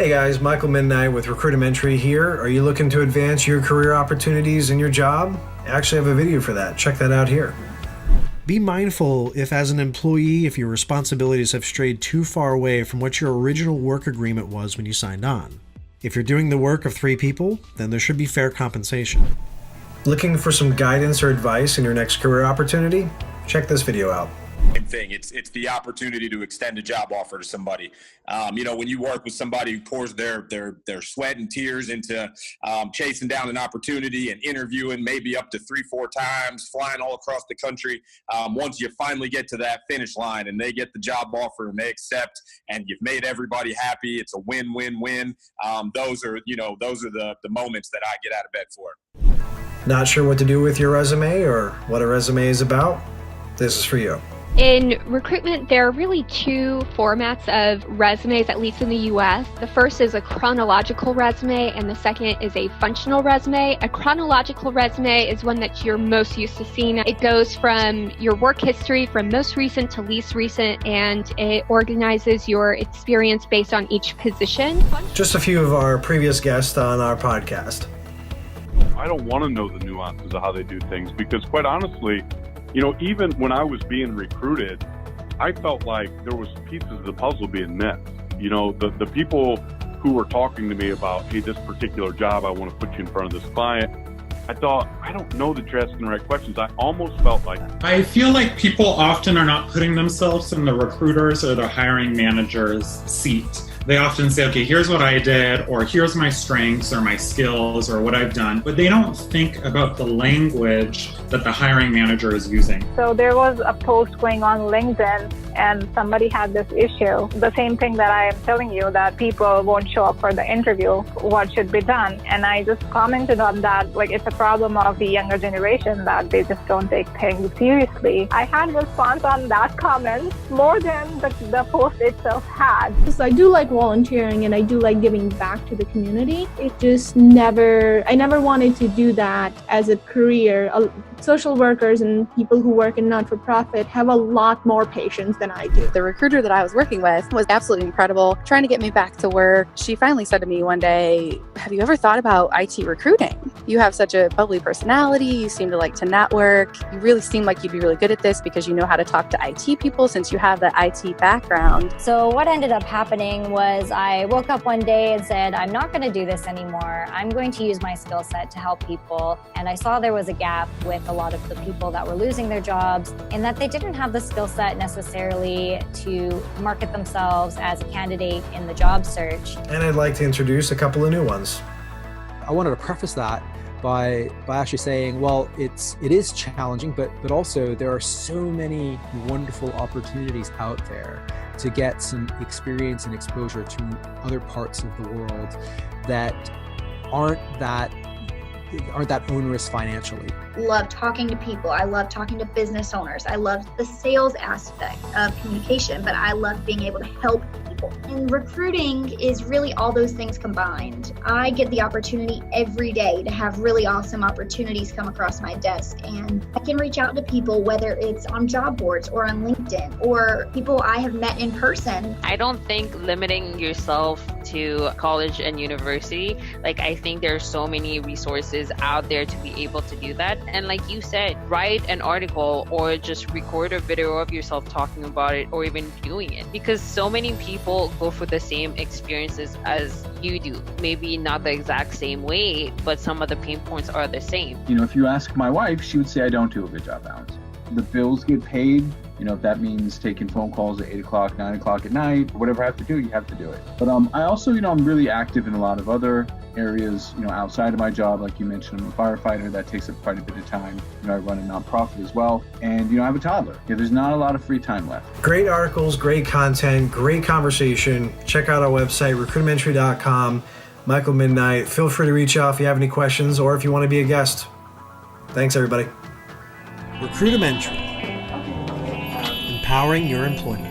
Hey guys, Michael Midnight with Recruitamentary here. Are you looking to advance your career opportunities in your job? I actually have a video for that. Check that out here. Be mindful if as an employee, if your responsibilities have strayed too far away from what your original work agreement was when you signed on. If you're doing the work of 3 people, then there should be fair compensation. Looking for some guidance or advice in your next career opportunity? Check this video out. Same thing. It's the opportunity to extend a job offer to somebody. When you work with somebody who pours their sweat and tears into chasing down an opportunity and interviewing maybe up to 3-4 times, flying all across the country. Once you finally get to that finish line and they get the job offer and they accept and you've made everybody happy, it's a win-win-win. Those are the moments that I get out of bed for. Not sure what to do with your resume or what a resume is about? This is for you. In recruitment, there are really 2 formats of resumes, at least in the US. The first is a chronological resume, and the second is a functional resume. A chronological resume is one that you're most used to seeing. It goes from your work history from most recent to least recent, and it organizes your experience based on each position. Just a few of our previous guests on our podcast. I don't want to know the nuances of how they do things because, quite honestly, even when I was being recruited, I felt like there was pieces of the puzzle being missed. The people who were talking to me about, hey, this particular job, I want to put you in front of this client. I thought, I don't know that you're asking the right questions. I almost felt like... I feel like people often are not putting themselves in the recruiter's or the hiring manager's seat. They often say, okay, here's what I did, or here's my strengths or my skills or what I've done, but they don't think about the language that the hiring manager is using. So there was a post going on LinkedIn and somebody had this issue. The same thing that I am telling you, that people won't show up for the interview, what should be done? And I just commented on that, like it's a problem of the younger generation that they just don't take things seriously. I had response on that comment more than the post itself had. Because I do like volunteering and I do like giving back to the community. It just I never wanted to do that as a career. Social workers and people who work in not-for-profit have a lot more patience than I do. The recruiter that I was working with was absolutely incredible, trying to get me back to work. She finally said to me one day, have you ever thought about IT recruiting? You have such a bubbly personality. You seem to like to network. You really seem like you'd be really good at this because you know how to talk to IT people since you have the IT background. So what ended up happening was I woke up one day and said, I'm not going to do this anymore. I'm going to use my skill set to help people. And I saw there was a gap with a lot of the people that were losing their jobs and that they didn't have the skill set necessarily to market themselves as a candidate in the job search. And I'd like to introduce a couple of new ones. I wanted to preface that by actually saying, well, it is challenging, but also there are so many wonderful opportunities out there to get some experience and exposure to other parts of the world that aren't that onerous financially. Love talking to people. I love talking to business owners. I love the sales aspect of communication, but I love being able to help people. And recruiting is really all those things combined. I get the opportunity every day to have really awesome opportunities come across my desk, and I can reach out to people, whether it's on job boards or on LinkedIn or people I have met in person. I don't think limiting yourself to college and university, I think there's so many resources out there to be able to do that. And like you said, write an article or just record a video of yourself talking about it or even doing it, because so many people go for the same experiences as you do. Maybe not the exact same way, but some of the pain points are the same. If you ask my wife, she would say I don't do a good job, Alex. The bills get paid. If that means taking phone calls at 8 o'clock, 9 o'clock at night, whatever I have to do, you have to do it. But I also, I'm really active in a lot of other areas, outside of my job. Like you mentioned, I'm a firefighter. That takes up quite a bit of time. I run a nonprofit as well. And, I have a toddler. There's not a lot of free time left. Great articles, great content, great conversation. Check out our website, recruitamentary.com. Michael Midnight. Feel free to reach out if you have any questions or if you want to be a guest. Thanks, everybody. Recruitamentary. Empowering your employment.